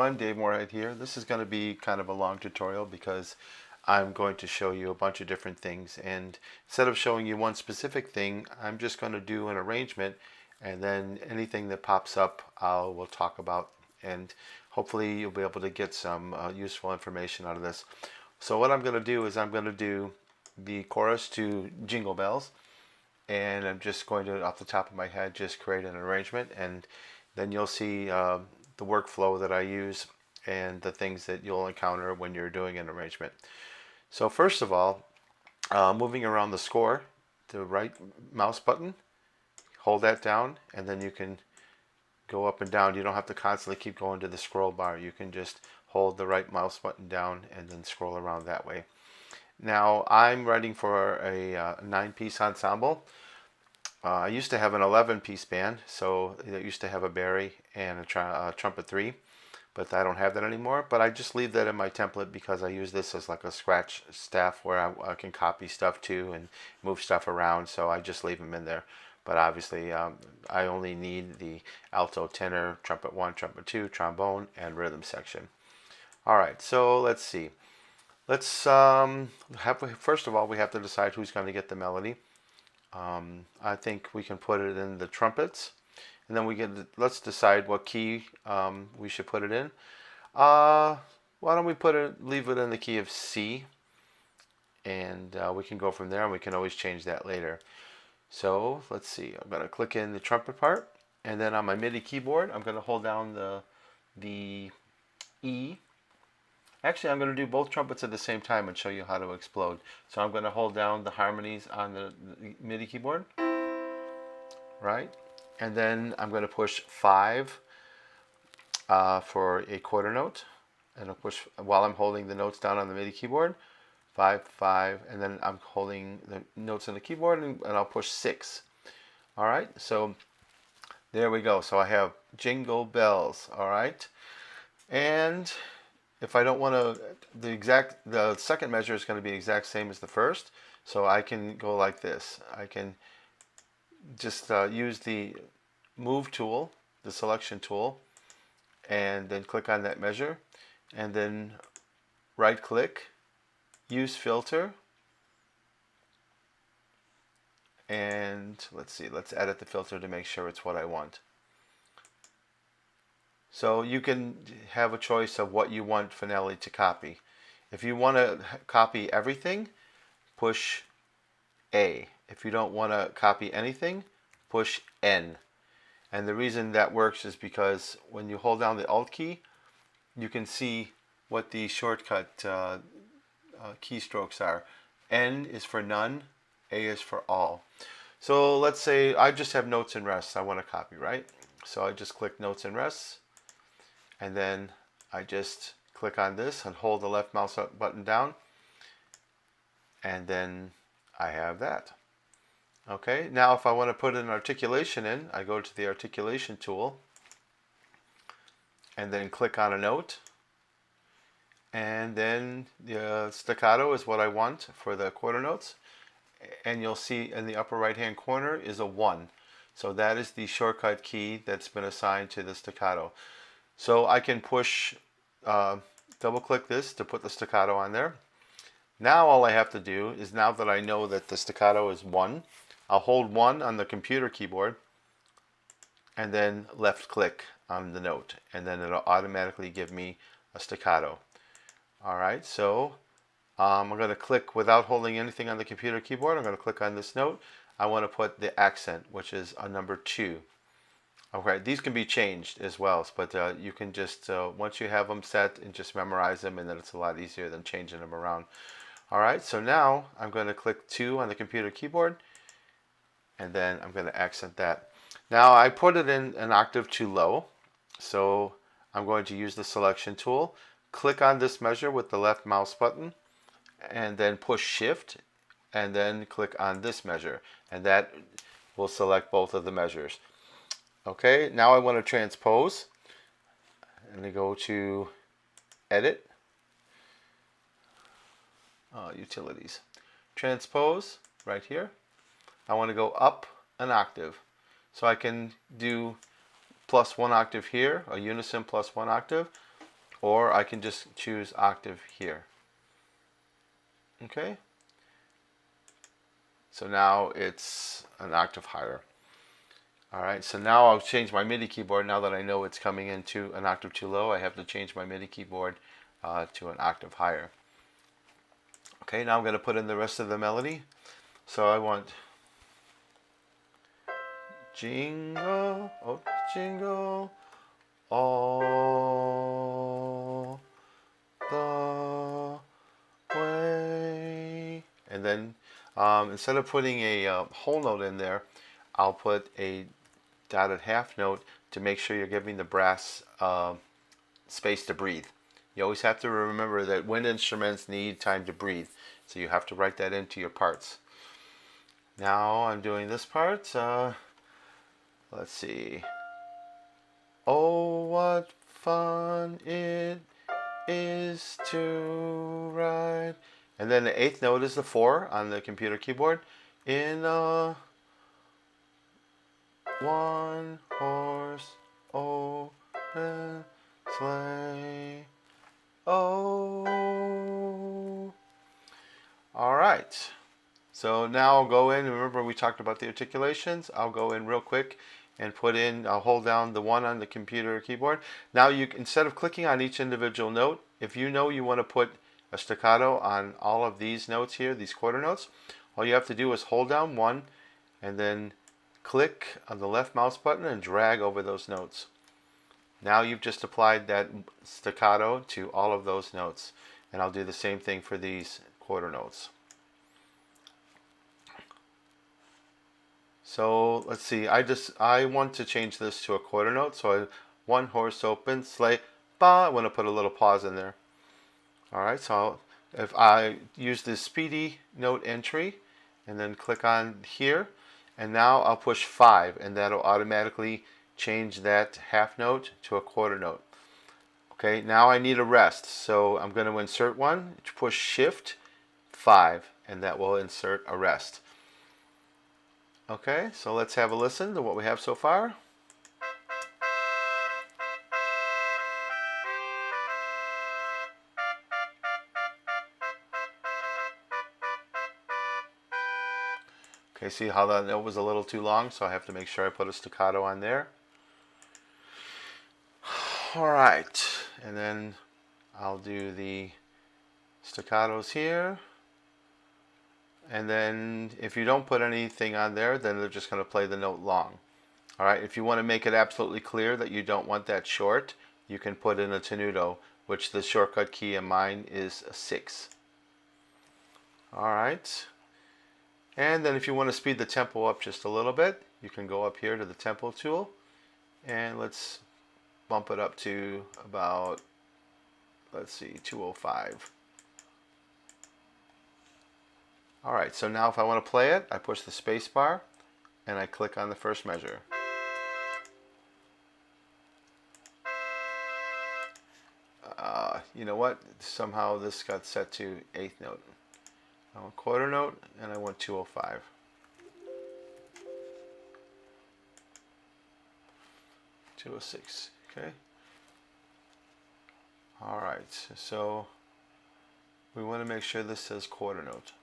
everyone, Dave Morehead here. This is going to be kind of a long tutorial because I'm going to show you a bunch of different things, and instead of showing you one specific thing, I'm just going to do an arrangement, and then anything that pops up we'll talk about, and hopefully you'll be able to get some useful information out of this. So what I'm going to do is I'm going to do the chorus to Jingle Bells, and I'm just going to, off the top of my head, just create an arrangement, and then you'll see the workflow that I use and the things that you'll encounter when you're doing an arrangement. So first of all, moving around the score, the right mouse button, hold that down, and then you can go up and down. You don't have to constantly keep going to the scroll bar. You can just hold the right mouse button down and then scroll around that way. Now I'm writing for a 9-piece ensemble. I used to have an 11-piece band, so it used to have a bari and a trumpet 3, but I don't have that anymore. But I just leave that in my template because I use this as like a scratch staff where I can copy stuff to and move stuff around, so I just leave them in there. But obviously I only need the alto, tenor, trumpet 1, trumpet 2, trombone, and rhythm section. Alright, so let's see. Let's first of all, we have to decide who's going to get the melody. I think we can put it in the trumpets, and then let's decide what key we should put it in. Why don't we leave it in the key of C, and we can go from there, and we can always change that later. So let's see, I'm going to click in the trumpet part, and then on my MIDI keyboard I'm going to hold down the E. Actually, I'm going to do both trumpets at the same time and show you how to explode. So I'm going to hold down the harmonies on the MIDI keyboard, right? And then I'm going to push 5 for a quarter note, and I'll push while I'm holding the notes down on the MIDI keyboard, 5, 5, and then I'm holding the notes on the keyboard, and I'll push 6. All right, so there we go. So I have Jingle Bells. All right, and if I don't want to, the second measure is going to be exact same as the first, so I can go like this. I can just use the move tool, the selection tool, and then click on that measure, and then right click, use filter, and let's see, let's edit the filter to make sure it's what I want. So you can have a choice of what you want Finale to copy. If you want to copy everything, push A. If you don't want to copy anything, push N. And the reason that works is because when you hold down the Alt key, you can see what the shortcut keystrokes are. N is for none, A is for all. So let's say I just have notes and rests I want to copy, right? So I just click notes and rests, and then I just click on this and hold the left mouse button down, and then I have that. Okay, now if I want to put an articulation in, I go to the Articulation Tool and then click on a note, and then the staccato is what I want for the quarter notes, and you'll see in the upper right hand corner is a 1. So that is the shortcut key that's been assigned to the staccato. So I can push, double click this to put the staccato on there. Now all I have to do is, now that I know that the staccato is 1, I'll hold 1 on the computer keyboard and then left click on the note, and then it'll automatically give me a staccato. Alright, so I'm going to click without holding anything on the computer keyboard. I'm going to click on this note. I want to put the accent, which is a number 2. Okay, these can be changed as well, but you can just, once you have them set, and just memorize them, and then it's a lot easier than changing them around. Alright, so now I'm going to click 2 on the computer keyboard, and then I'm going to accent that. Now I put it in an octave too low, so I'm going to use the selection tool, click on this measure with the left mouse button, and then push shift, and then click on this measure, and that will select both of the measures. Okay, now I want to transpose, and I go to edit, utilities, transpose right here. I want to go up an octave, so I can do +1 octave here, a unison +1 octave, or I can just choose octave here. Okay, so now it's an octave higher. Alright, so now I'll change my MIDI keyboard. Now that I know it's coming into an octave too low, I have to change my MIDI keyboard to an octave higher. Okay, now I'm going to put in the rest of the melody. So I want jingle, oh, jingle all the way. And then instead of putting a whole note in there, I'll put a dotted half note to make sure you're giving the brass space to breathe. You always have to remember that wind instruments need time to breathe, so you have to write that into your parts. Now I'm doing this part. Let's see. Oh, what fun it is to ride. And then the eighth note is the 4 on the computer keyboard. In a one horse open sleigh. Oh. All right. So now I'll go in. Remember we talked about the articulations. I'll go in real quick and put in. I'll hold down the 1 on the computer keyboard. Now you, instead of clicking on each individual note, if you know you want to put a staccato on all of these notes here, these quarter notes, all you have to do is hold down 1 and then click on the left mouse button and drag over those notes. Now you've just applied that staccato to all of those notes. And I'll do the same thing for these quarter notes. So let's see, I want to change this to a quarter note. So one horse open sleigh, ba. I want to put a little pause in there. All right, so if I use this Speedy note entry and then click on here, and now I'll push 5, and that'll automatically change that half note to a quarter note. Okay, now I need a rest, so I'm going to insert one, push Shift 5, and that will insert a rest. Okay, so let's have a listen to what we have so far. Okay, see how that note was a little too long, so I have to make sure I put a staccato on there. All right, and then I'll do the staccatos here. And then if you don't put anything on there, then they're just going to play the note long. All right, if you want to make it absolutely clear that you don't want that short, you can put in a tenuto, which the shortcut key in mine is a 6. All right. And then if you want to speed the tempo up just a little bit, you can go up here to the tempo tool, and let's bump it up to about, let's see, 205. All right, so now if I want to play it, I push the space bar and I click on the first measure. You know what? Somehow this got set to 8th note. I want quarter note and I want 205. 206, okay. All right, so we want to make sure this says quarter note.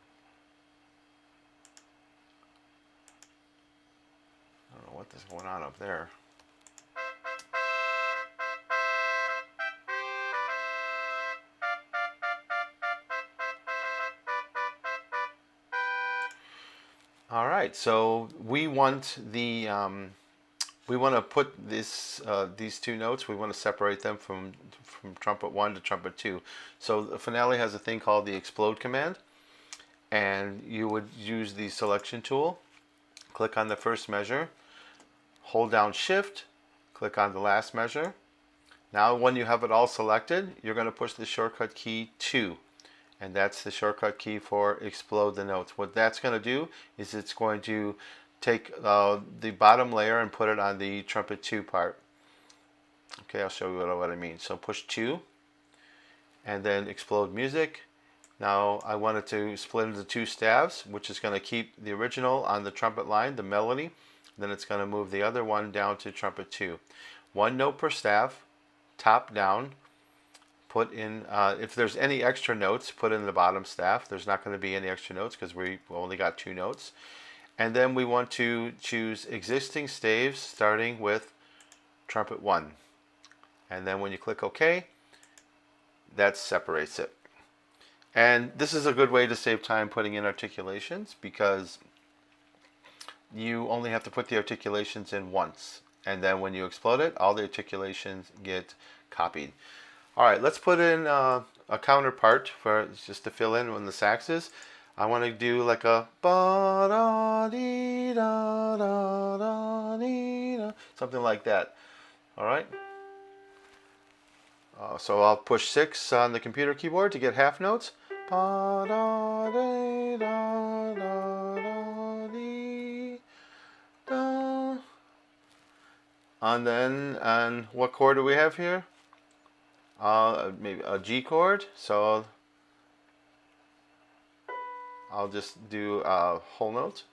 I don't know what is going on up there. All right, so we want the we want to put this these two notes. We want to separate them from trumpet 1 to trumpet 2. So the finale has a thing called the explode command, and you would use the selection tool. Click on the first measure, hold down Shift, click on the last measure. Now when you have it all selected, you're going to push the shortcut key 2. And that's the shortcut key for explode the notes. What that's going to do is it's going to take the bottom layer and put it on the trumpet 2 part. Okay, I'll show you what I mean. So push 2 and then explode music. Now I want it to split into 2 staves, which is going to keep the original on the trumpet line, the melody. Then it's going to move the other one down to trumpet 2. 1 note per staff, top down. put in, if there's any extra notes, put in the bottom staff. There's not going to be any extra notes because we only got 2 notes. And then we want to choose existing staves starting with trumpet 1. And then when you click OK, that separates it. And this is a good way to save time putting in articulations because you only have to put the articulations in once. And then when you explode it, all the articulations get copied. All right, let's put in a counterpart for just to fill in when the sax is. I want to do like a ba da dee da da da dee da, something like that. All right. So I'll push 6 on the computer keyboard to get half notes. Ba da dee da da da dee da. And then, and what chord do we have here? Maybe a G chord. So I'll just do a whole note.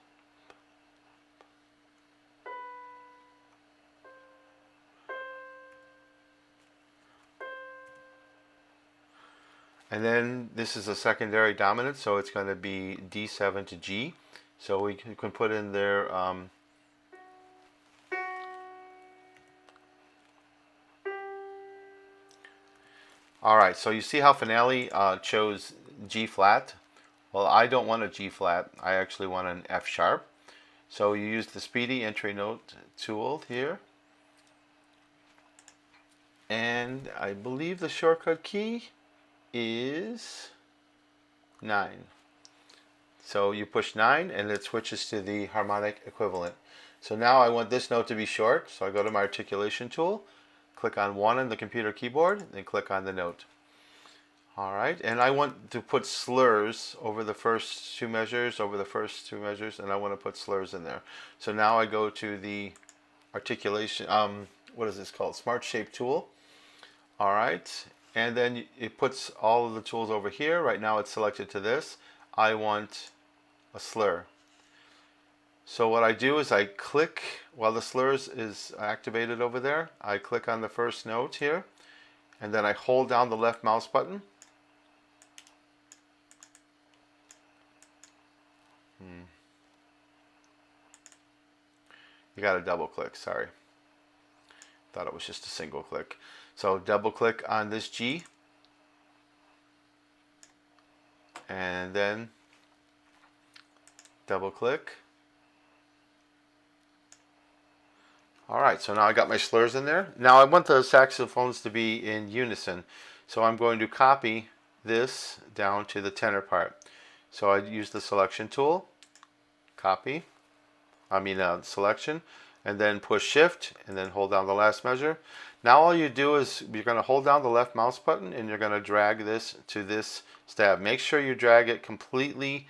And then this is a secondary dominant, so it's going to be D7 to G. So we can put in there all right, so you see how Finale chose G flat? Well, I don't want a G flat. I actually want an F sharp. So you use the Speedy entry note tool here. And I believe the shortcut key is 9. So you push 9 and it switches to the harmonic equivalent. So now I want this note to be short, so I go to my articulation tool, click on 1 on the computer keyboard, then click on the note. All right, and I want to put slurs over the first 2 measures, and I want to put slurs in there. So now I go to the articulation, what is this called? Smart Shape tool. All right, and then it puts all of the tools over here. Right now it's selected to this. I want a slur. So what I do is I click, while the slurs is activated over there, I click on the first note here, and then I hold down the left mouse button. You got to double click, sorry. Thought it was just a single click. So double click on this G, and then double click. All right, so now I got my slurs in there. Now I want the saxophones to be in unison. So I'm going to copy this down to the tenor part. So I use the selection tool, copy, selection, and then push shift and then hold down the last measure. Now all you do is you're going to hold down the left mouse button and you're going to drag this to this stab. Make sure you drag it completely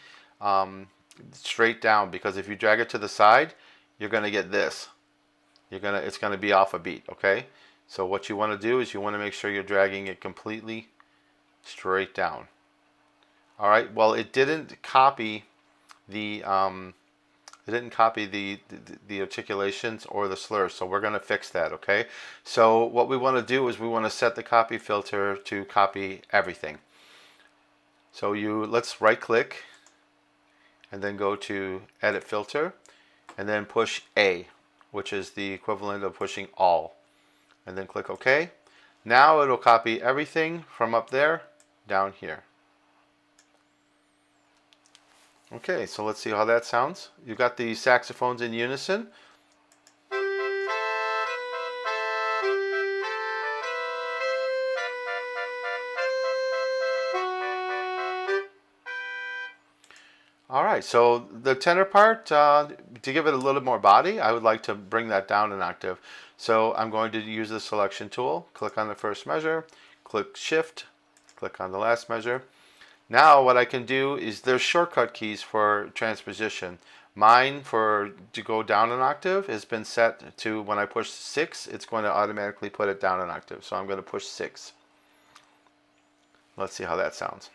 straight down, because if you drag it to the side, you're going to get this. It's going to be off a beat, okay? So what you want to do is you want to make sure you're dragging it completely straight down. All right. Well, it didn't copy the articulations or the slurs, so we're going to fix that, okay? So what we want to do is we want to set the copy filter to copy everything. So let's right click and then go to edit filter and then push A, which is the equivalent of pushing all, and then click OK. Now it'll copy everything from up there down here. Okay, so let's see how that sounds. You got the saxophones in unison. All right, so the tenor part, to give it a little more body, I would like to bring that down an octave. So I'm going to use the selection tool, click on the first measure, click shift, click on the last measure. Now what I can do is there's shortcut keys for transposition. Mine to go down an octave has been set to, when I push 6, it's going to automatically put it down an octave. So I'm going to push 6. Let's see how that sounds.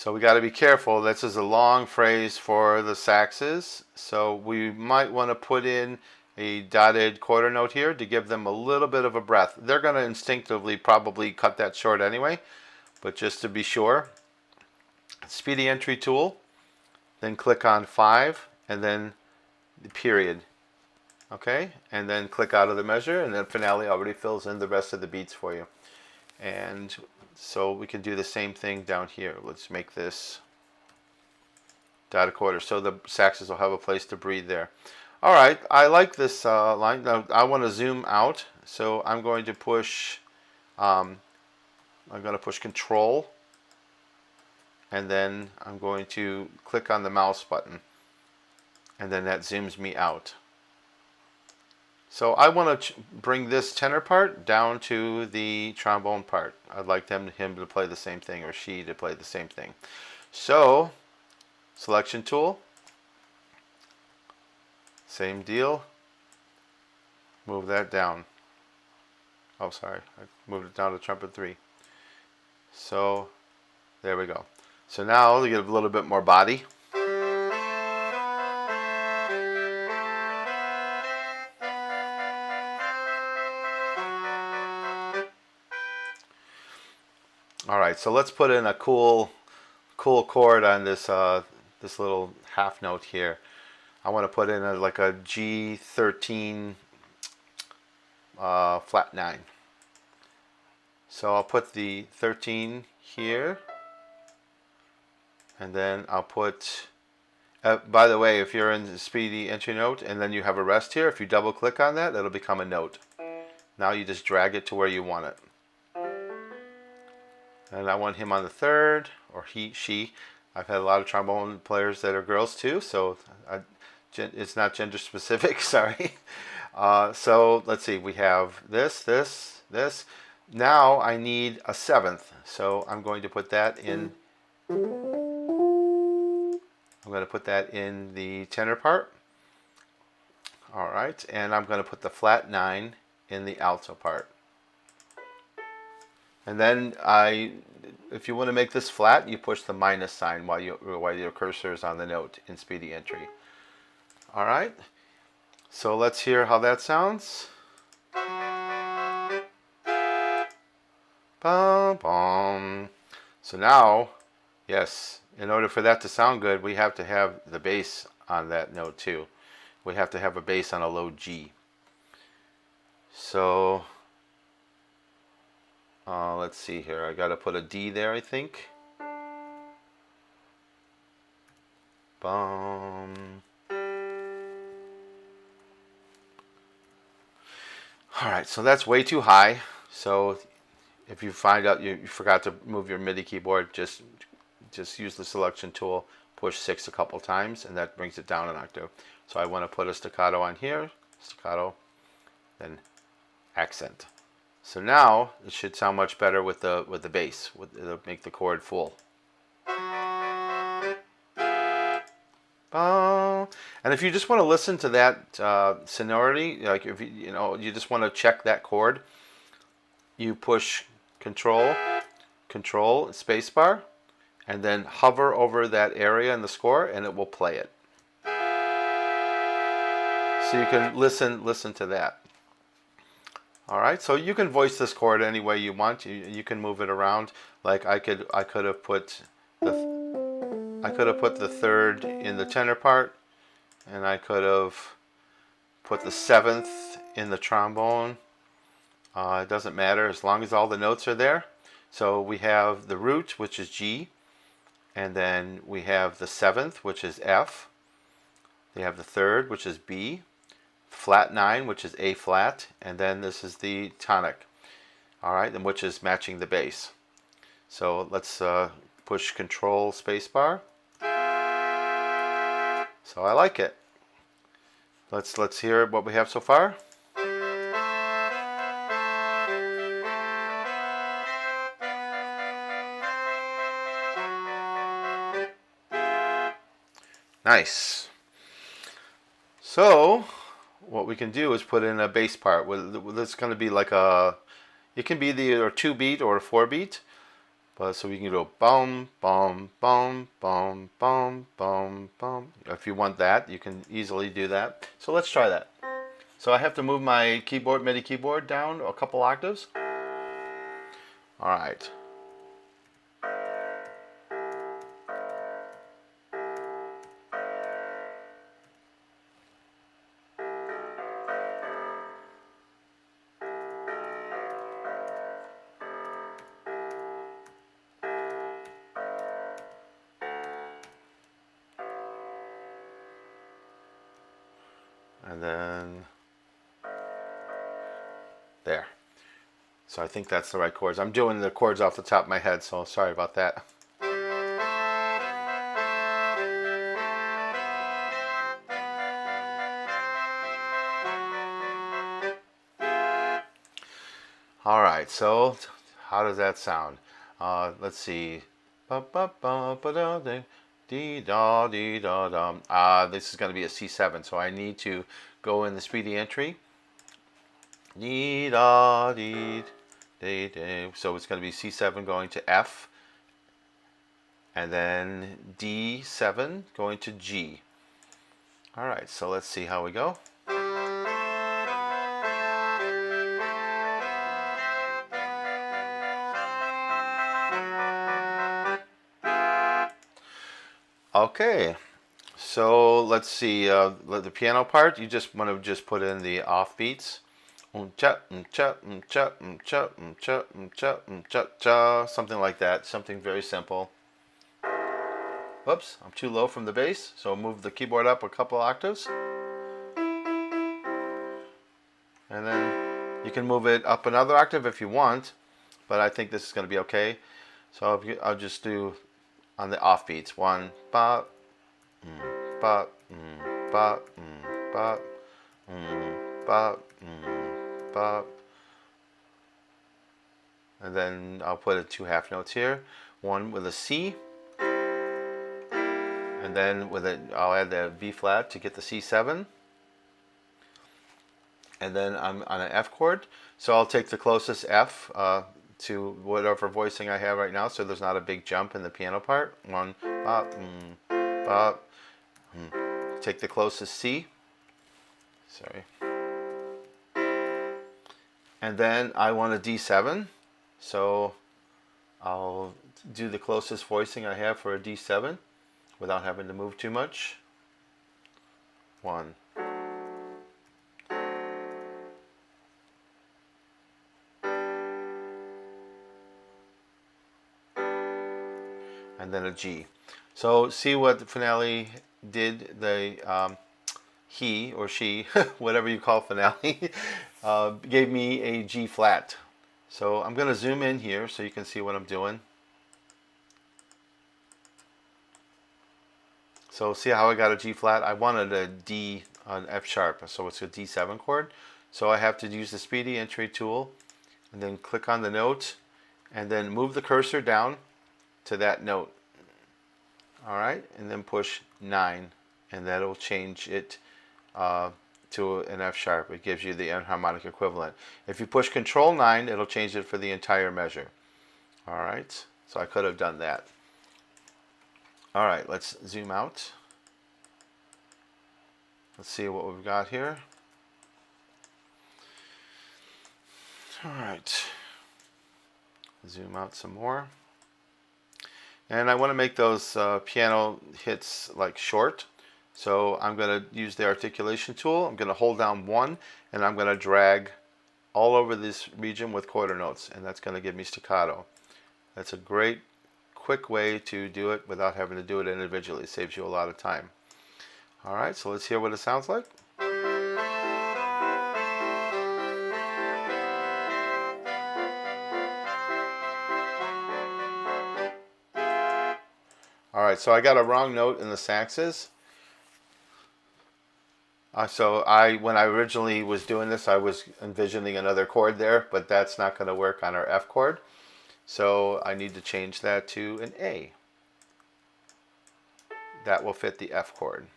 So we got to be careful. This is a long phrase for the saxes, so we might want to put in a dotted quarter note here to give them a little bit of a breath. They're going to instinctively probably cut that short anyway, but just to be sure, Speedy entry tool, then click on 5 and then the period. Okay, and then click out of the measure, and then finale already fills in the rest of the beats for you. And so we can do the same thing down here. Let's make this dotted quarter so the saxes will have a place to breathe there. All right, I like this line. Now I want to zoom out, so I'm going to push. I'm going to push Control, and then I'm going to click on the mouse button, and then that zooms me out. So I want to bring this tenor part down to the trombone part. I'd like him to play the same thing, or she to play the same thing. So, selection tool, same deal. Move that down. Oh, sorry, I moved it down to trumpet 3. So, there we go. So now we get a little bit more body. All right, so let's put in a cool chord on this this little half note here. I want to put in like a G13 flat 9. So I'll put the 13 here, and then I'll put. By the way, if you're in the Speedy entry note and then you have a rest here, if you double click on that, it'll become a note. Now you just drag it to where you want it. And I want him on the 3rd, or he, she. I've had a lot of trombone players that are girls too, so it's not gender specific, sorry. So let's see, we have this. Now I need a 7th, so I'm going to put that in. I'm going to put that in the tenor part. All right, and I'm going to put the flat 9 in the alto part. And then if you want to make this flat, you push the minus sign while your cursor is on the note in Speedy entry. All right, so let's hear how that sounds. Bum, bum. So now, yes, in order for that to sound good, we have to have the bass on that note too. We have to have a bass on a low G. So let's see here. I got to put a D there, I think. Bum. All right, so that's way too high. So if you find out you forgot to move your MIDI keyboard, just use the selection tool, push 6 a couple times, and that brings it down an octave. So I want to put a staccato on here, staccato, then accent. So now it should sound much better with the bass. It'll make the chord full. And if you just want to listen to that sonority, like if you just want to check that chord, you push Control, spacebar, and then hover over that area in the score, and it will play it. So you can listen to that. All right, so you can voice this chord any way you want. You can move it around. Like I could have put the 3rd in the tenor part, and I could have put the 7th in the trombone. It doesn't matter as long as all the notes are there. So we have the root, which is G, and then we have the 7th, which is F. We have the 3rd, which is B. Flat 9, which is A flat, and then this is the tonic, all right, and which is matching the bass. So let's push Control spacebar. So I like it. Let's hear what we have so far. Nice. So what we can do is put in a bass part. It's going to be like it can be either a 2-beat or a 4-beat, But so we can go bum, bum, bum, bum, bum, bum, bum. If you want that, you can easily do that. So let's try that. So I have to move my keyboard, MIDI keyboard down a couple octaves. All right. And then there. So I think that's the right chords. I'm doing the chords off the top of my head, so sorry about that. All right, so how does that sound? Let's see. This is going to be a C7, so I need to go in the Speedy entry. So it's going to be C7 going to F, and then D7 going to G. All right, so let's see how we go. Okay, so let's see, the piano part, you just want to just put in the off beats. Something like that, something very simple. Whoops, I'm too low from the bass, so move the keyboard up a couple octaves. And then you can move it up another octave if you want, but I think this is going to be okay. So I'll just do on the off beats. 1, ba, ba, ba, ba, ba, ba. And then I'll put 2 half notes here. One with a C, and then I'll add the B flat to get the C7. And then I'm on an F chord, so I'll take the closest F to whatever voicing I have right now, so there's not a big jump in the piano part. 1, ba, ba. Take the closest C. Sorry. And then I want a D7, so I'll do the closest voicing I have for a D7 without having to move too much. 1. And then a G. So see what the finale did. He or she, whatever you call finale, gave me a G flat. So I'm going to zoom in here so you can see what I'm doing. So see how I got a G flat? I wanted a D on F sharp, so it's a D7 chord. So I have to use the Speedy entry tool and then click on the note and then move the cursor down to that note. All right, and then push 9, and that'll change it to an F sharp. It gives you the enharmonic equivalent. If you push Control 9, it'll change it for the entire measure. All right, so I could have done that. All right, let's zoom out. Let's see what we've got here. All right, zoom out some more. And I want to make those piano hits like short. So I'm going to use the Articulation Tool. I'm going to hold down 1 and I'm going to drag all over this region with quarter notes, and that's going to give me staccato. That's a great quick way to do it without having to do it individually. It saves you a lot of time. All right, so let's hear what it sounds like. All right, so I got a wrong note in the saxes. When I originally was doing this, I was envisioning another chord there, but that's not going to work on our F chord. So I need to change that to an A. That will fit the F chord.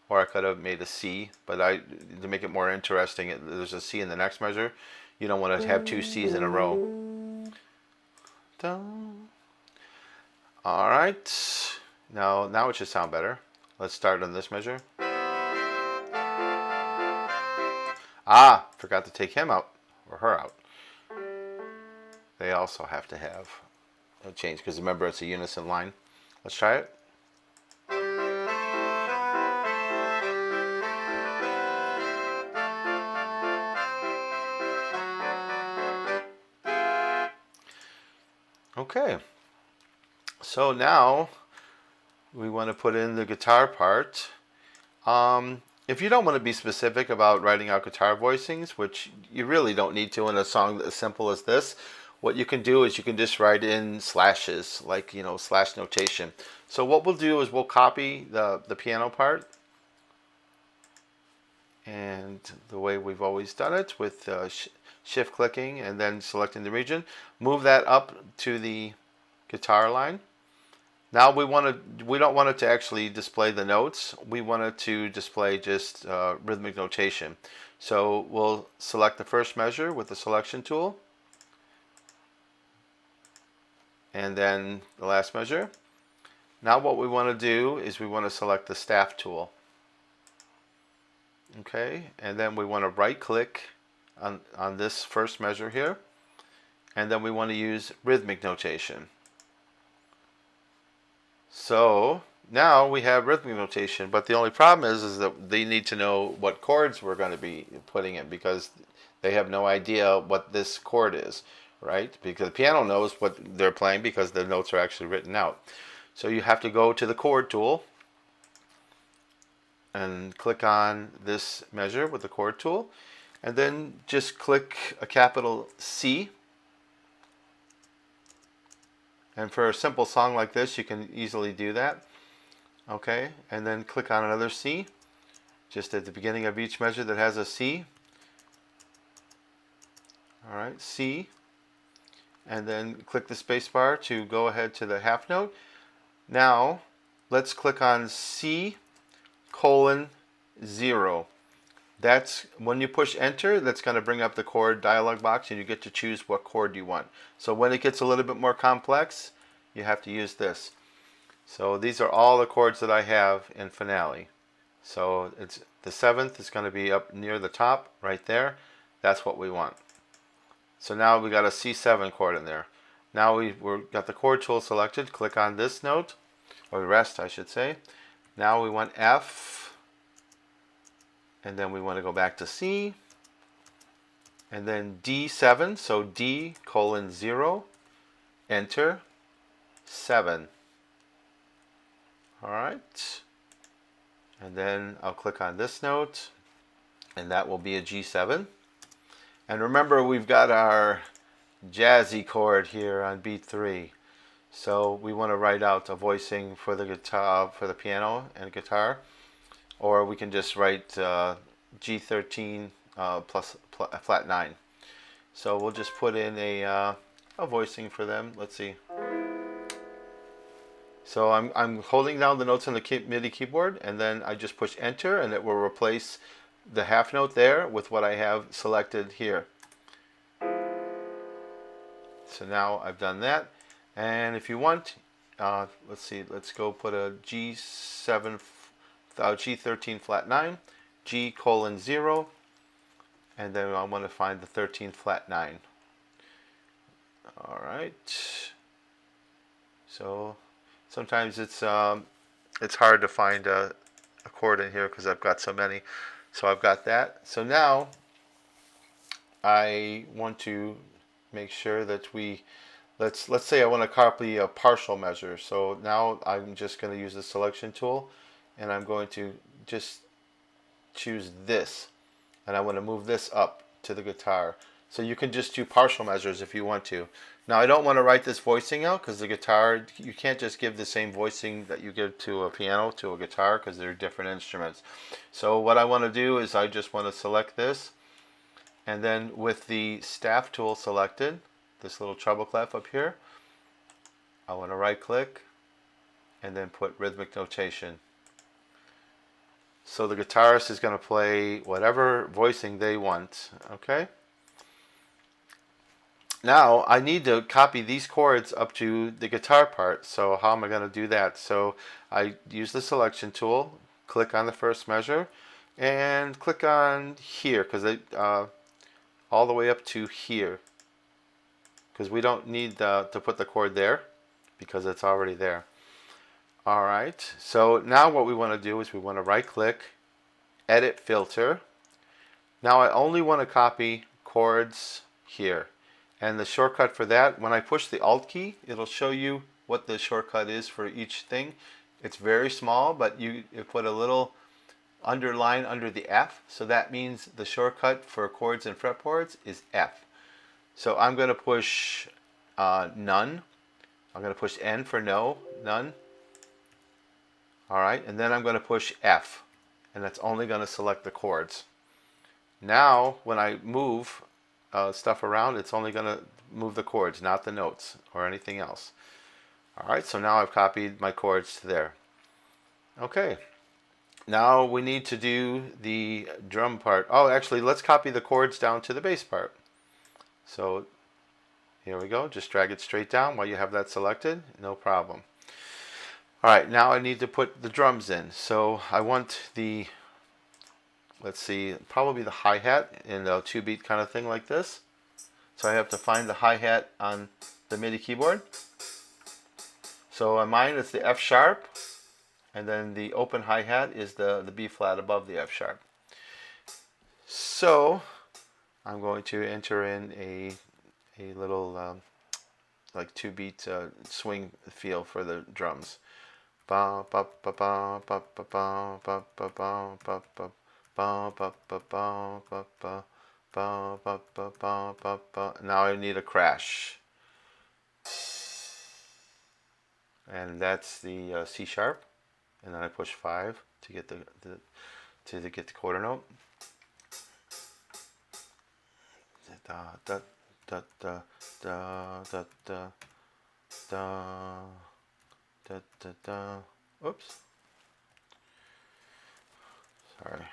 Or I could have made a C, but to make it more interesting, there's a C in the next measure. You don't want to have 2 C's in a row. dun. All right. Now it should sound better. Let's start on this measure. Ah, forgot to take him out or her out. They also have to have a change because remember it's a unison line. Let's try it. Okay. So now we want to put in the guitar part. If you don't want to be specific about writing out guitar voicings, which you really don't need to in a song as simple as this, what you can do is you can just write in slashes, like, you know, slash notation. So what we'll do is we'll copy the piano part, and the way we've always done it with shift clicking and then selecting the region, move that up to the guitar line. Now we don't want it to actually display the notes. We want it to display just rhythmic notation. So we'll select the first measure with the selection tool, and then the last measure. Now what we want to do is we want to select the staff tool. Okay, and then we want to right click on this first measure here, and then we want to use rhythmic notation. So now we have rhythmic notation, but the only problem is that they need to know what chords we're going to be putting in, because they have no idea what this chord is, right? Because the piano knows what they're playing because the notes are actually written out. So you have to go to the chord tool and click on this measure with the chord tool, and then just click a capital C. And for a simple song like this, you can easily do that. Okay, and then click on another C, just at the beginning of each measure that has a C. All right, C, and then click the space bar to go ahead to the half note. Now, let's click on C:0. That's when you push enter, that's going to bring up the chord dialog box, and you get to choose what chord you want. So when it gets a little bit more complex, you have to use this. So these are all the chords that I have in Finale. So it's the 7th is going to be up near the top right there. That's what we want. So now we got a C7 chord in there. Now we've got the chord tool selected. Click on this note, or the rest I should say. Now we want F. And then we want to go back to C, and then D7, so D:0, enter, 7. All right, and then I'll click on this note, and that will be a G7. And remember, we've got our jazzy chord here on beat 3. So we want to write out a voicing for the guitar, for the piano and guitar. Or we can just write G13 plus flat 9. So we'll just put in a voicing for them. Let's see. So I'm holding down the notes on the MIDI keyboard, and then I just push enter, and it will replace the half note there with what I have selected here. So now I've done that. And if you want, let's see, let's go put a G7. G13 flat 9, G:0, and then I want to find the 13th flat 9. All right. So sometimes it's hard to find a chord in here because I've got so many. So I've got that. So now I want to make sure that let's say I want to copy a partial measure. So now I'm just going to use the selection tool, and I'm going to just choose this, and I want to move this up to the guitar. So you can just do partial measures if you want to. Now I don't want to write this voicing out because the guitar, you can't just give the same voicing that you give to a piano to a guitar because they're different instruments. So what I want to do is I just want to select this, and then with the staff tool selected, this little treble clef up here, I want to right click and then put rhythmic notation. So the guitarist is going to play whatever voicing they want, okay? Now I need to copy these chords up to the guitar part. So how am I going to do that? So I use the selection tool, click on the first measure, and click on here because all the way up to here, because we don't need to put the chord there because it's already there. All right, so now what we want to do is we want to right click, edit filter. Now I only want to copy chords here. And the shortcut for that, when I push the Alt key, it'll show you what the shortcut is for each thing. It's very small, but you put a little underline under the F. So that means the shortcut for chords and fretboards is F. So I'm going to push none. I'm going to push N for no, none. All right, and then I'm going to push F. And that's only going to select the chords. Now, when I move stuff around, it's only going to move the chords, not the notes or anything else. All right, so now I've copied my chords to there. Okay, now we need to do the drum part. Oh, actually, let's copy the chords down to the bass part. So here we go. Just drag it straight down while you have that selected. No problem. All right, now I need to put the drums in. So I want the, let's see, probably the hi-hat in a 2-beat kind of thing like this. So I have to find the hi-hat on the MIDI keyboard. So on mine it's the F sharp, and then the open hi-hat is the B flat above the F sharp. So I'm going to enter in a little like 2-beat swing feel for the drums. Ba ba ba ba ba ba ba ba ba ba ba ba ba ba ba ba ba ba. Ba, ba, ba, ba, ba, ba. Now I need a crash, and that's the C sharp, and then I push 5 to get to get the quarter note. Da da da da da da da da da da da. Oops. Sorry.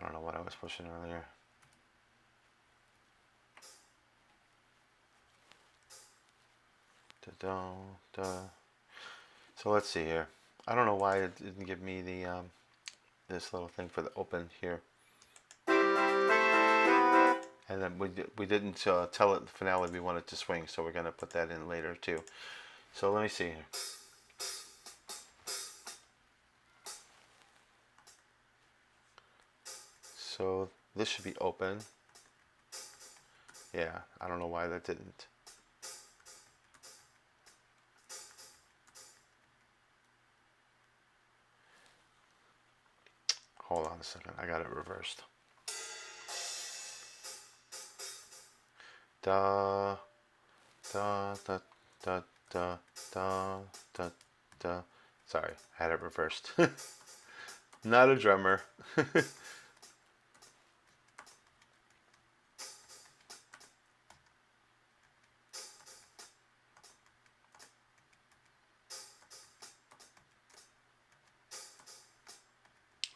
I don't know what I was pushing earlier. Da, da, da. So let's see here. I don't know why it didn't give me the this little thing for the open here. And then we didn't tell it the finale we wanted to swing, so we're going to put that in later too. So let me see here. So this should be open. Yeah, I don't know why that didn't. Hold on a second, I got it reversed. Da da da da da da da da. Sorry, I had it reversed. Not a drummer.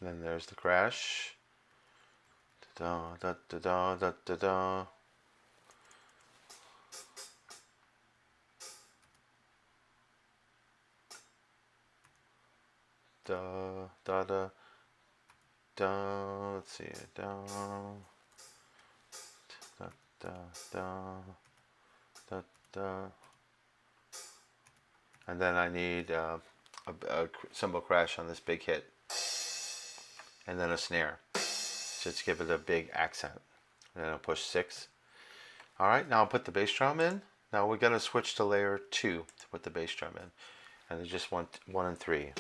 Then there's the crash. Da da da da da da da. Da da da da. Let's see. Da da da da da da. And then I need a cymbal crash on this big hit, and then a snare, just to give it a big accent. And then I'll push 6. All right, now I'll put the bass drum in. Now we're gonna switch to layer 2 to put the bass drum in, and there's just 1 and 3.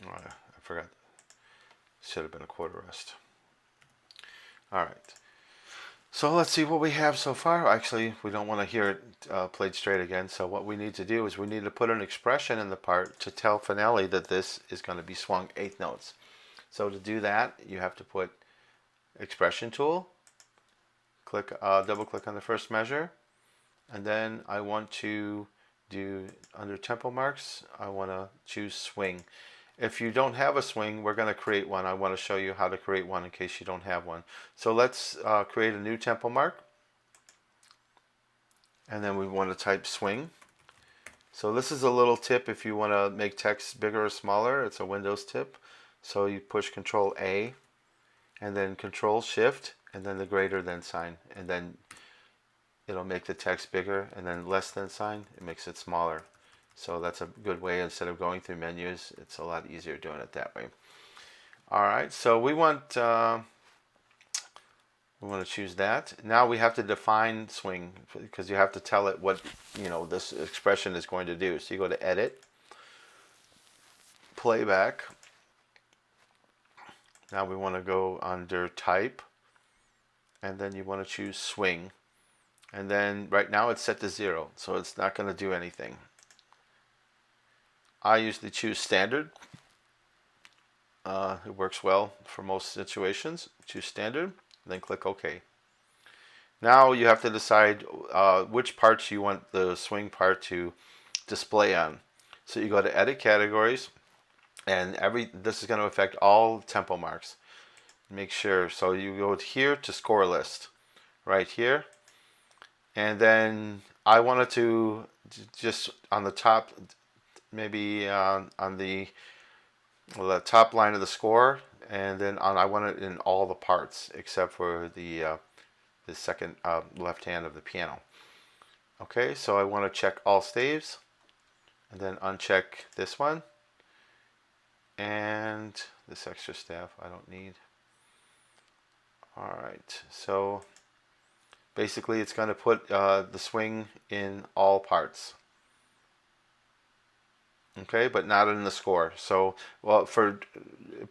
Oh, I forgot. Should have been a quarter rest. All right. So let's see what we have so far. Actually, we don't want to hear it played straight again. So what we need to do is we need to put an expression in the part to tell finale that this is going to be swung eighth notes. So to do that, you have to put Expression Tool, click, double click on the first measure, and then I want to do under tempo marks, I want to choose swing. If you don't have a swing, we're going to create one. I want to show you how to create one in case you don't have one. So let's create a new tempo mark, and then we want to type swing. So this is a little tip if you want to make text bigger or smaller. It's a Windows tip. So you push Control A and then Control Shift and then the greater than sign, and then it'll make the text bigger, and then less than sign, it makes it smaller. So that's a good way. Instead of going through menus, it's a lot easier doing it that way. All right, so we want to choose that. Now we have to define swing because you have to tell it what this expression is going to do. So you go to Edit, Playback. Now we want to go under Type, and then you want to choose Swing. And then right now it's set to 0, so it's not going to do anything. I usually choose Standard. It works well for most situations. Choose Standard, then click OK. Now you have to decide which parts you want the swing part to display on. So you go to Edit Categories, and this is going to affect all tempo marks. Make sure, so you go here to Score List, right here, and then I wanted to just on the top, maybe on the top line of the score, and then I want it in all the parts except for the second left hand of the piano. Okay, so I want to check all staves, and then uncheck this one, and this extra staff I don't need. Alright, so basically it's going to put the swing in all parts. Okay, but not in the score. So, well, for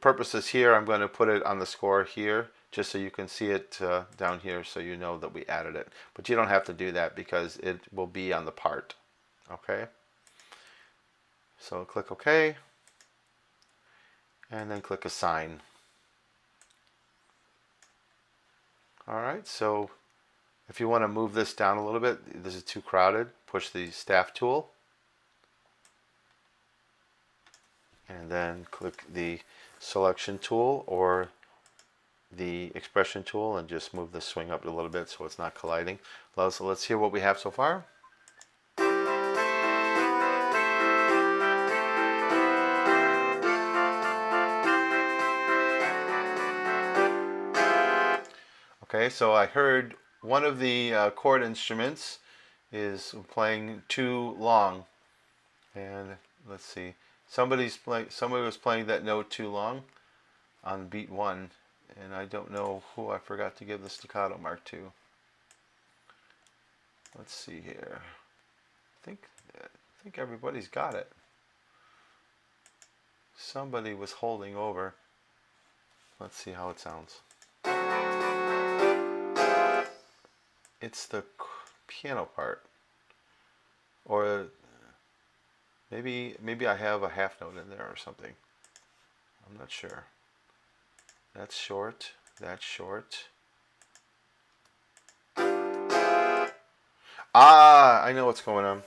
purposes here, I'm going to put it on the score here, just so you can see it down here, so you know that we added it. But you don't have to do that because it will be on the part. Okay, so click OK, and then click Assign. Alright, so if you want to move this down a little bit, this is too crowded, push the Staff tool, and then click the Selection tool or the Expression tool and just move the swing up a little bit so it's not colliding. So let's hear what we have so far. Okay, so I heard one of the chord instruments is playing too long, and let's see, somebody was playing that note too long on beat 1, and I don't know who I forgot to give the staccato mark to. Let's see here. I think everybody's got it. Somebody was holding over. Let's see how it sounds. It's the piano part, or maybe I have a half note in there or something. I'm not sure. That's short. That's short. Ah, I know what's going on.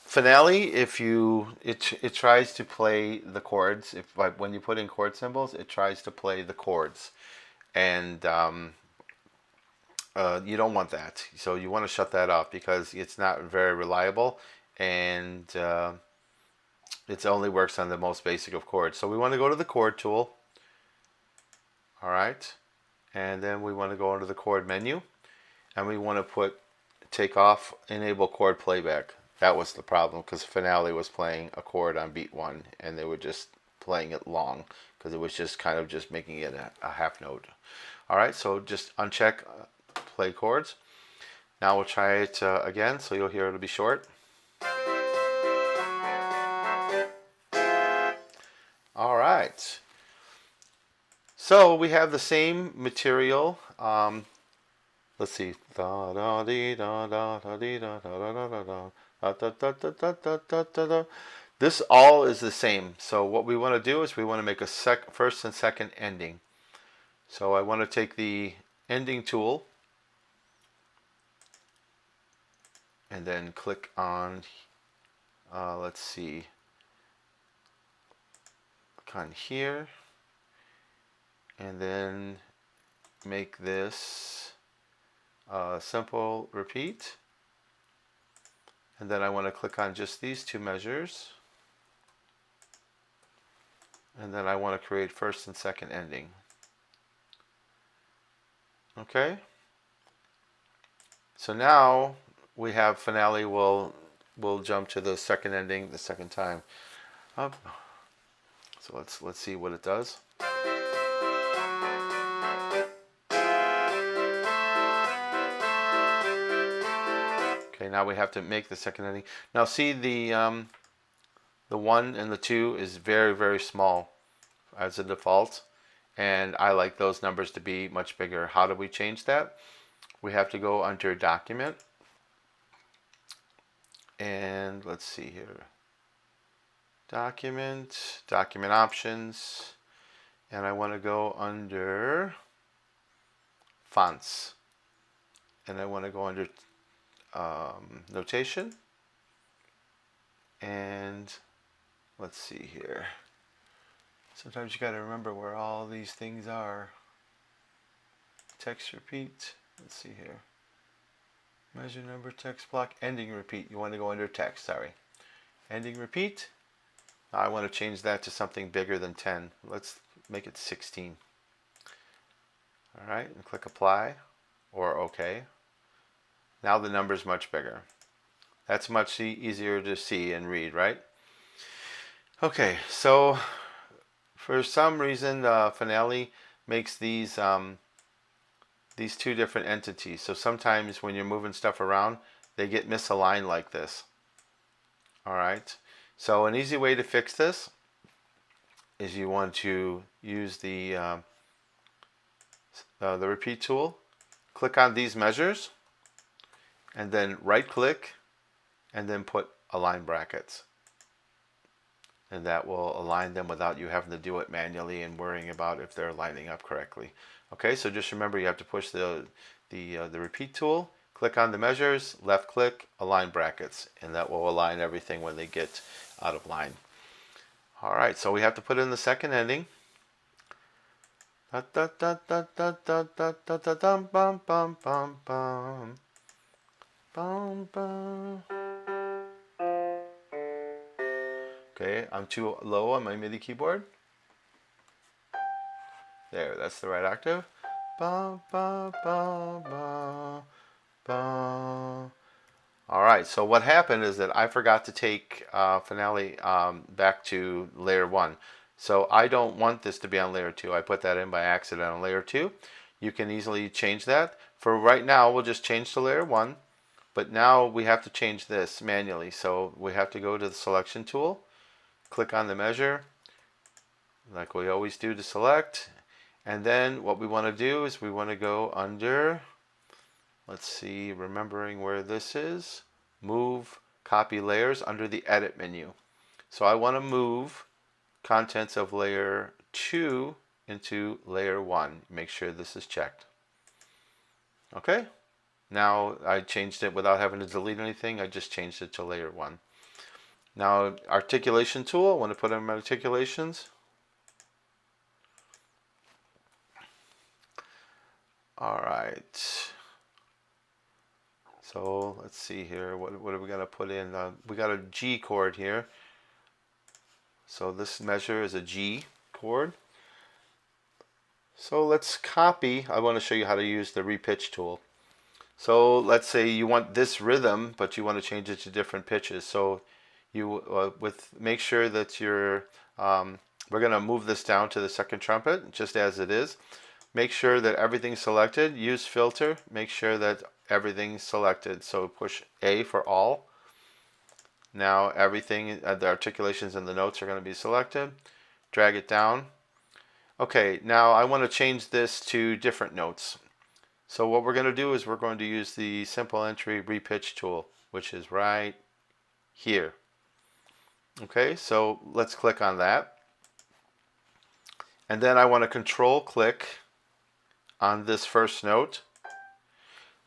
Finale, if it tries to play the chords. If when you put in chord symbols, it tries to play the chords, and you don't want that. So you want to shut that off because it's not very reliable, and it only works on the most basic of chords. So we want to go to the Chord tool. All right, and then we want to go into the chord menu, and we want to take off enable chord playback. That was the problem because Finale was playing a chord on beat 1, and they were just playing it long because it was just kind of just making it a half note. All right, so just uncheck play chords. Now we'll try it again, so you'll hear it'll be short. All right. So we have the same material. let's see. Da da dee da da da dee da da da da da da da da da da da da da da. This all is the same. So what we want to do is we want to make a first and second ending. So I want to take the ending tool and then click on, let's see, click on here, and then make this simple repeat. And then I want to click on just these two measures. And then I want to create first and second ending. Okay. So now we have finale. We'll jump to the second ending the second time. Up. So let's see what it does. Okay, now we have to make the second ending. Now see the 1 and the 2 is very, very small as a default, and I like those numbers to be much bigger. How do we change that? We have to go under Document, and let's see here. Document Options, and I want to go under Fonts, and I want to go under Notation, and let's see here. Sometimes you got to remember where all these things are. Text repeat. Let's see here. Measure number, text block, ending repeat. You want to go under text, sorry. Ending repeat. Now I want to change that to something bigger than 10. Let's make it 16. Alright, and click apply or OK. Now the number is much bigger. That's much easier to see and read, right? Okay, so for some reason Finale makes these two different entities. So sometimes when you're moving stuff around, they get misaligned like this. Alright, so an easy way to fix this is you want to use the Repeat tool, click on these measures, and then right click and then put align brackets, and that will align them without you having to do it manually and worrying about if they're lining up correctly. Okay, so just remember you have to push the Repeat tool, click on the measures, left click, align brackets, and that will align everything when they get out of line. Alright, so we have to put in the second ending. Okay, I'm too low on my MIDI keyboard. There, that's the right octave. Alright, so what happened is that I forgot to take Finale back to layer 1. So I don't want this to be on layer 2. I put that in by accident on layer 2. You can easily change that. For right now, we'll just change to layer 1. But now we have to change this manually. So we have to go to the Selection tool, click on the measure, like we always do to select. And then what we want to do is we want to go under, let's see, remembering where this is, move copy layers under the edit menu. So I want to move contents of layer 2 into layer 1. Make sure this is checked. Okay, now I changed it without having to delete anything. I just changed it to layer 1. Now Articulation Tool, I want to put in my articulations. Alright, so let's see here, what are we going to put in? We got a G chord here. So this measure is a G chord. So let's copy. I want to show you how to use the Repitch tool. So let's say you want this rhythm, but you want to change it to different pitches. So you make sure that you're, we're going to move this down to the second trumpet, just as it is. Make sure that everything's selected. Use filter. Make sure that everything's selected. So push A for all. Now everything, the articulations and the notes are going to be selected. Drag it down. Okay, now I want to change this to different notes. So what we're going to do is we're going to use the simple entry repitch tool, which is right here. Okay, so let's click on that. And then I want to control click on this first note.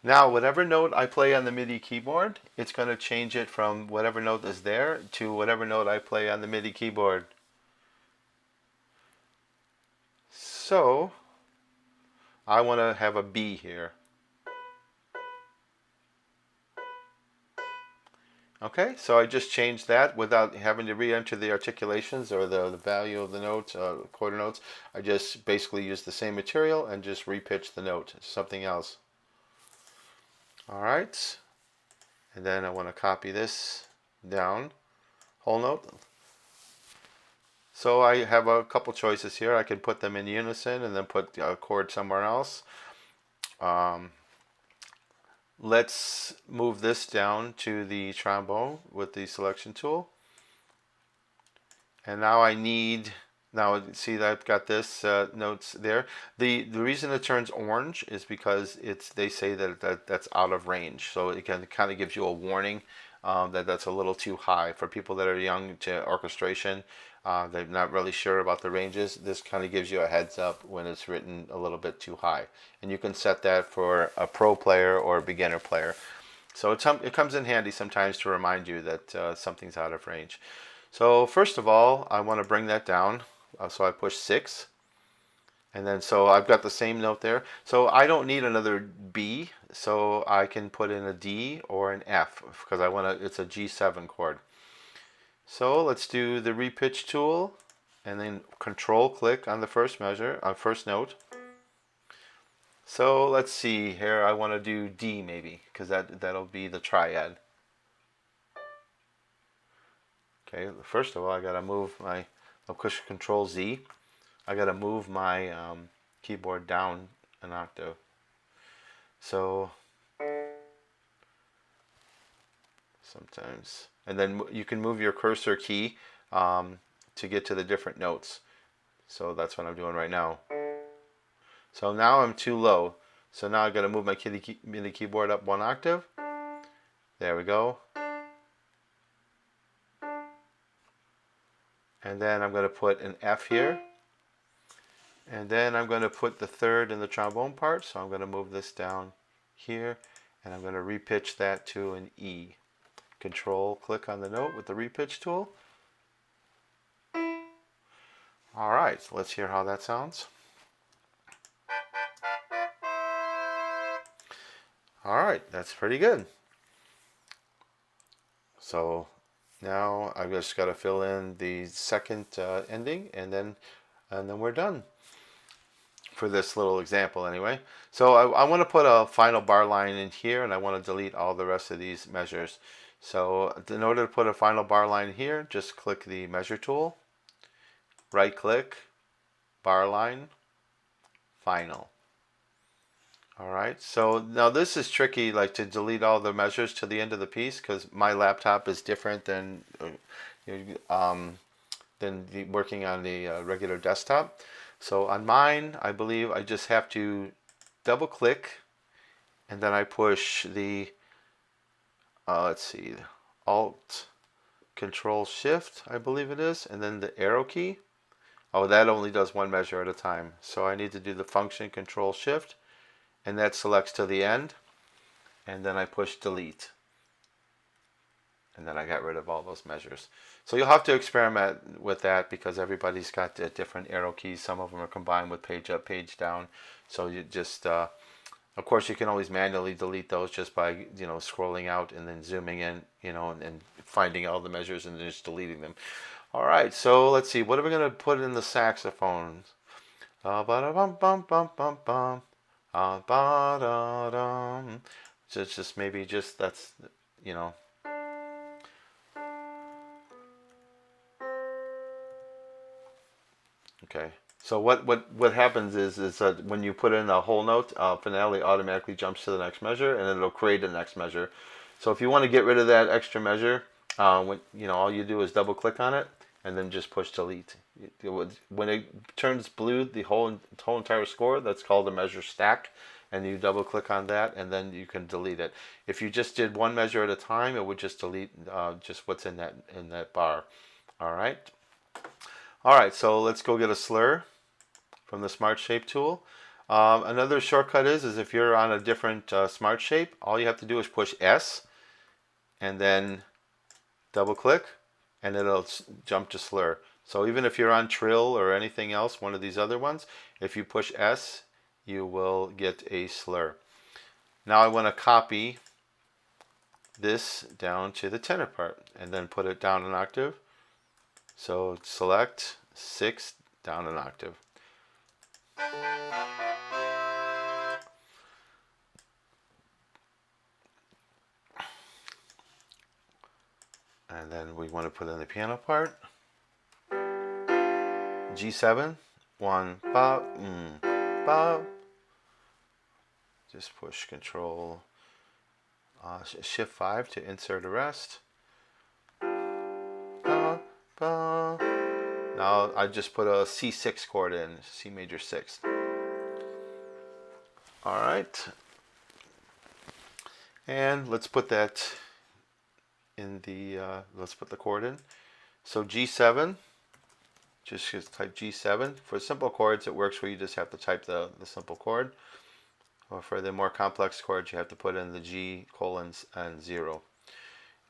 Now, whatever note I play on the MIDI keyboard, it's going to change it from whatever note is there to whatever note I play on the MIDI keyboard. So, I want to have a B here. Okay, so I just changed that without having to re-enter the articulations or the value of the notes, quarter notes. I just basically used the same material and just repitched the note to something else. All right, and then I want to copy this down, whole note. So I have a couple choices here. I can put them in unison and then put a chord somewhere else. Let's move this down to the trombone with the selection tool. And now now see that I've got this notes there. The reason it turns orange is because they say that's out of range. So it kind of gives you a warning that that's a little too high. For people that are young to orchestration, they're not really sure about the ranges. This kind of gives you a heads up when it's written a little bit too high. And you can set that for a pro player or a beginner player. So it comes in handy sometimes to remind you that something's out of range. So first of all, I want to bring that down. So I push 6. And then so I've got the same note there. So I don't need another B. So I can put in a D or an F because it's a G7 chord. So let's do the repitch tool and then control click on the first first note. So let's see here. I want to do D maybe because that'll be the triad. Okay, first of all, I gotta move I'll push Control Z. I gotta move my keyboard down an octave. So sometimes, and then you can move your cursor key to get to the different notes. So that's what I'm doing right now. So now I'm too low. So now I gotta move my MIDI keyboard up 1 octave. There we go. And then I'm going to put an F here. And then I'm going to put the third in the trombone part. So I'm going to move this down here. And I'm going to repitch that to an E. Control click on the note with the repitch tool. All right, so let's hear how that sounds. All right, that's pretty good. So now I've just got to fill in the second ending, and then we're done for this little example anyway. So I want to put a final bar line in here, and I want to delete all the rest of these measures. So in order to put a final bar line here, just click the measure tool, right click, bar line, final. All right, so now this is tricky, like to delete all the measures to the end of the piece, because my laptop is different than working on the regular desktop. So on mine, I believe I just have to double click, and then I push the let's see, Alt Control Shift, I believe it is, and then the arrow key. Oh, that only does one measure at a time. So I need to do the function Control Shift, and that selects to the end, and then I push delete, and then I got rid of all those measures. So you'll have to experiment with that because everybody's got different arrow keys. Some of them are combined with page up, page down. So you just of course you can always manually delete those just by scrolling out and then zooming in, and finding all the measures and then just deleting them. All right, so let's see, what are we going to put in the saxophones? Just maybe that's okay. So what happens is that when you put in a whole note, finale automatically jumps to the next measure, and it'll create the next measure. So if you want to get rid of that extra measure, all you do is double click on it and then just push delete. When it turns blue, the whole entire score, that's called a measure stack, and you double click on that, and then you can delete it. If you just did one measure at a time, it would just delete just what's in that bar. All right. All right, so let's go get a slur from the Smart Shape tool. Another shortcut is if you're on a different Smart Shape, all you have to do is push S and then double click, and it'll jump to slur. So even if you're on trill or anything else, one of these other ones, if you push S, you will get a slur. Now I want to copy this down to the tenor part and then put it down an octave. So select 6, down an octave. And then we want to put in the piano part. G7, 1, ba, ba. Just push Control Shift 5 to insert a rest. Ba, ba. Now I just put a C6 chord in, C major 6th. All right, and let's put that in the let's put the chord in. So G7, just type G7. For simple chords, it works where you just have to type the simple chord. Or for the more complex chords, you have to put in the G colons and 0.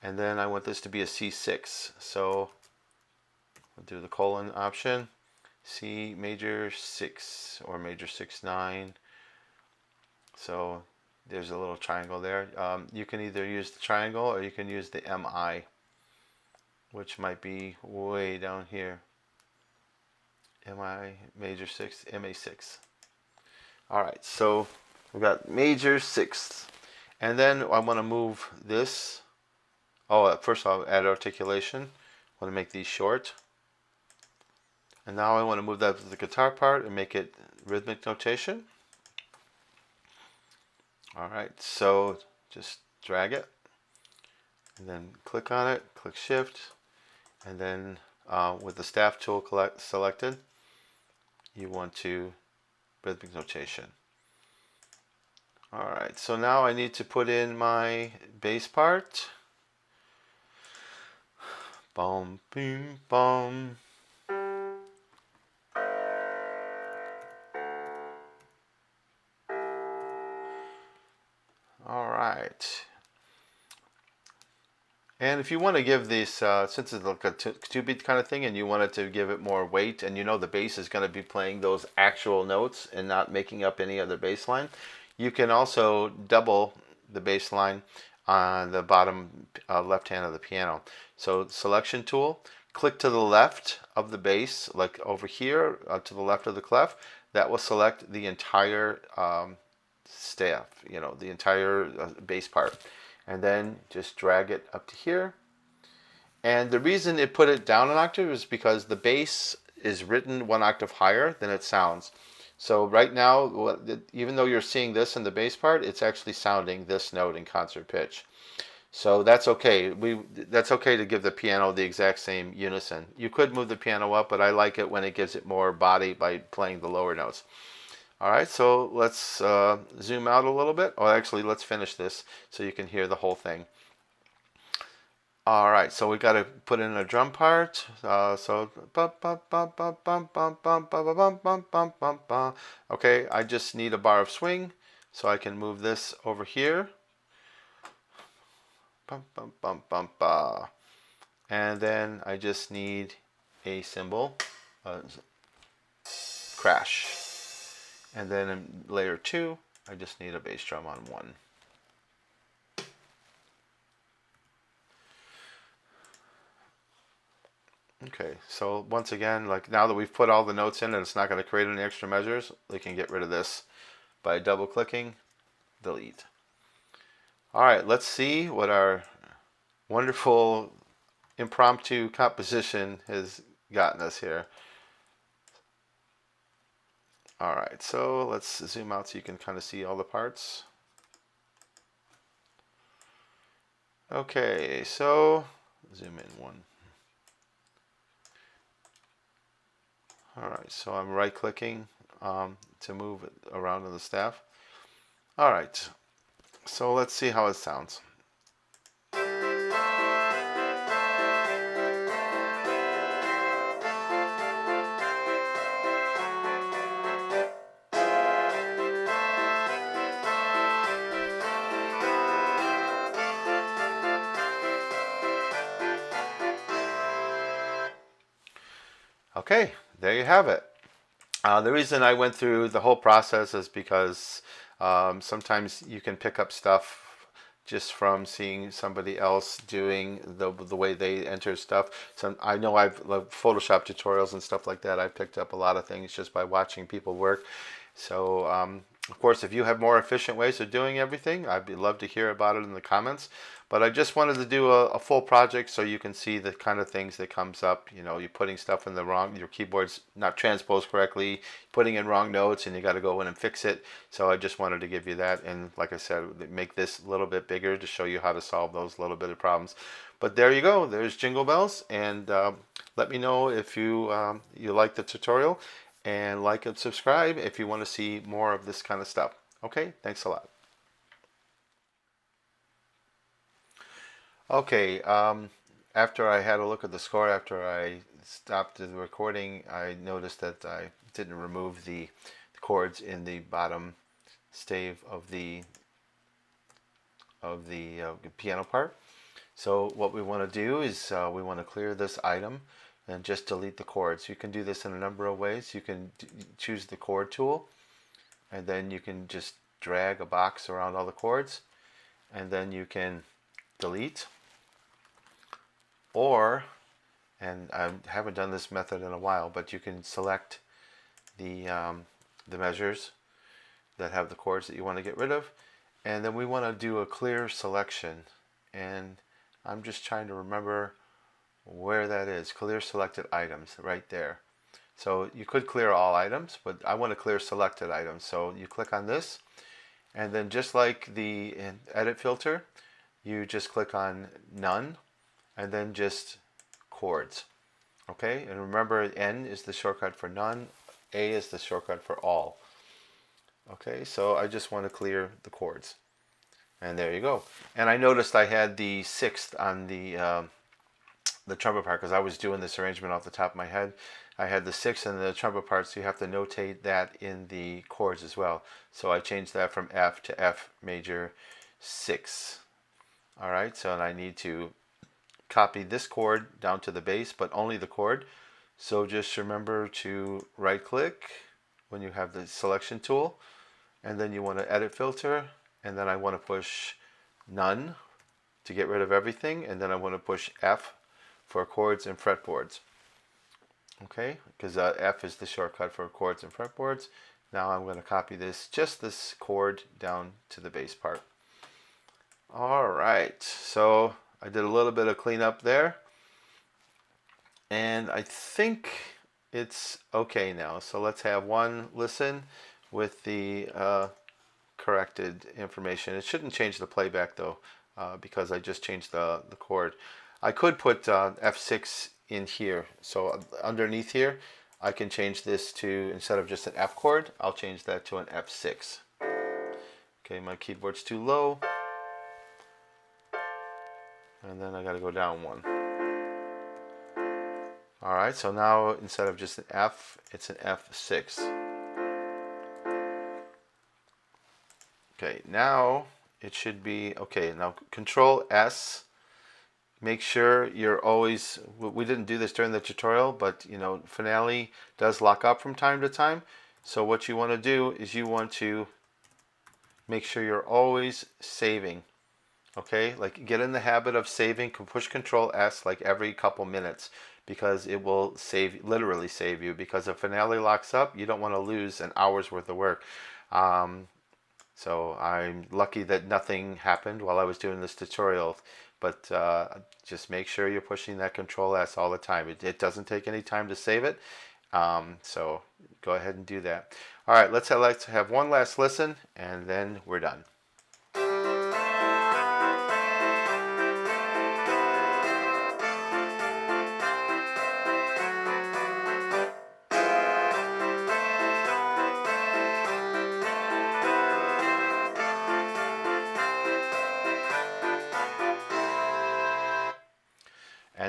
And then I want this to be a C6. So we'll do the colon option, C major 6 or major 6/9. So there's a little triangle there. You can either use the triangle or you can use the MI, which might be way down here. MI major 6, MA6. All right, so we've got major 6th, and then I want to move this. Oh, first I'll add articulation. I want to make these short, and now I want to move that to the guitar part and make it rhythmic notation. All right, so just drag it, and then click on it, click Shift, and then with the staff tool selected, you want to rhythmic notation. All right, so now I need to put in my bass part. Bum, boom, bum. All right. And if you want to give this, since it's like a 2-beat kind of thing, and you wanted to give it more weight, and you know the bass is going to be playing those actual notes and not making up any other bass line, you can also double the bass line on the bottom left hand of the piano. So Selection Tool, click to the left of the bass, like over here to the left of the clef. That will select the entire staff, you know, the entire bass part. And then just drag it up to here. And the reason it put it down an octave is because the bass is written 1 octave higher than it sounds. So right now, even though you're seeing this in the bass part, it's actually sounding this note in concert pitch. So that's okay. That's okay to give the piano the exact same unison. You could move the piano up, but I like it when it gives it more body by playing the lower notes. All right, so let's zoom out a little bit. Oh, actually, let's finish this so you can hear the whole thing. All right, so we got to put in a drum part. Okay, I just need a bar of swing, so I can move this over here. And then I just need a cymbal, crash. And then in layer 2, I just need a bass drum on 1. Okay, so once again, like now that we've put all the notes in and it's not going to create any extra measures, we can get rid of this by double clicking, delete. All right, let's see what our wonderful impromptu composition has gotten us here. All right, so let's zoom out so you can kind of see all the parts. Okay, so zoom in 1. All right, so I'm right clicking to move it around on the staff. All right, so let's see how it sounds. Okay, there you have it. The reason I went through the whole process is because sometimes you can pick up stuff just from seeing somebody else doing the way they enter stuff. So I know I've like Photoshop tutorials and stuff like that. I've picked up a lot of things just by watching people work. So of course, if you have more efficient ways of doing everything, I'd love to hear about it in the comments. But I just wanted to do a full project so you can see the kind of things that comes up. You know, you're putting stuff in the wrong, your keyboard's not transposed correctly, putting in wrong notes, and you got to go in and fix it. So I just wanted to give you that. And like I said, make this a little bit bigger to show you how to solve those little bit of problems. But there you go. There's Jingle Bells. And let me know if you like the tutorial. And like and subscribe if you want to see more of this kind of stuff. Okay, thanks a lot. Okay, after I had a look at the score, after I stopped the recording, I noticed that I didn't remove the chords in the bottom stave of the piano part. So what we want to do is we want to clear this item and just delete the chords. You can do this in a number of ways. You can choose the Chord Tool, and then you can just drag a box around all the chords, and then you can delete. Or, and I haven't done this method in a while, but you can select the measures that have the chords that you want to get rid of, and then we want to do a clear selection. And I'm just trying to remember where that is. Clear selected items, right there. So you could clear all items, but I want to clear selected items. So you click on this, and then just like the edit filter, you just click on none, and then just chords. Okay, and remember N is the shortcut for none, A is the shortcut for all. Okay, so I just want to clear the chords. And there you go. And I noticed I had the sixth on the trumpet part because I was doing this arrangement off the top of my head. I had the sixth and the trumpet part, so you have to notate that in the chords as well. So I changed that from F to F major 6. All right, so and I need to copy this chord down to the bass, but only the chord. So just remember to right click when you have the selection tool, and then you want to edit filter, and then I want to push none to get rid of everything, and then I want to push F for chords and fretboards. Okay, because F is the shortcut for chords and fretboards. Now I'm going to copy this, just this chord down to the bass part. All right, so I did a little bit of cleanup there, and I think it's okay now. So let's have one listen with the corrected information. It shouldn't change the playback though, because I just changed the chord. I could put F6 in here. So underneath here, I can change this to, instead of just an F chord, I'll change that to an F6. Okay, my keyboard's too low. And then I gotta go down one. All right, so now instead of just an F, it's an F6. Okay, now it should be, okay, now Control S. Make sure you're always, we didn't do this during the tutorial, but you know, Finale does lock up from time to time. So what you want to do is you want to make sure you're always saving. Okay, like get in the habit of saving. Push Control S like every couple minutes, because it will save, literally save you, because if Finale locks up, you don't want to lose an hour's worth of work. So I'm lucky that nothing happened while I was doing this tutorial, but just make sure you're pushing that Control S all the time. It doesn't take any time to save it, so go ahead and do that. All right, let's have one last listen, and then we're done.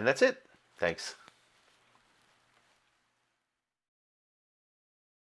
that's it. Thanks.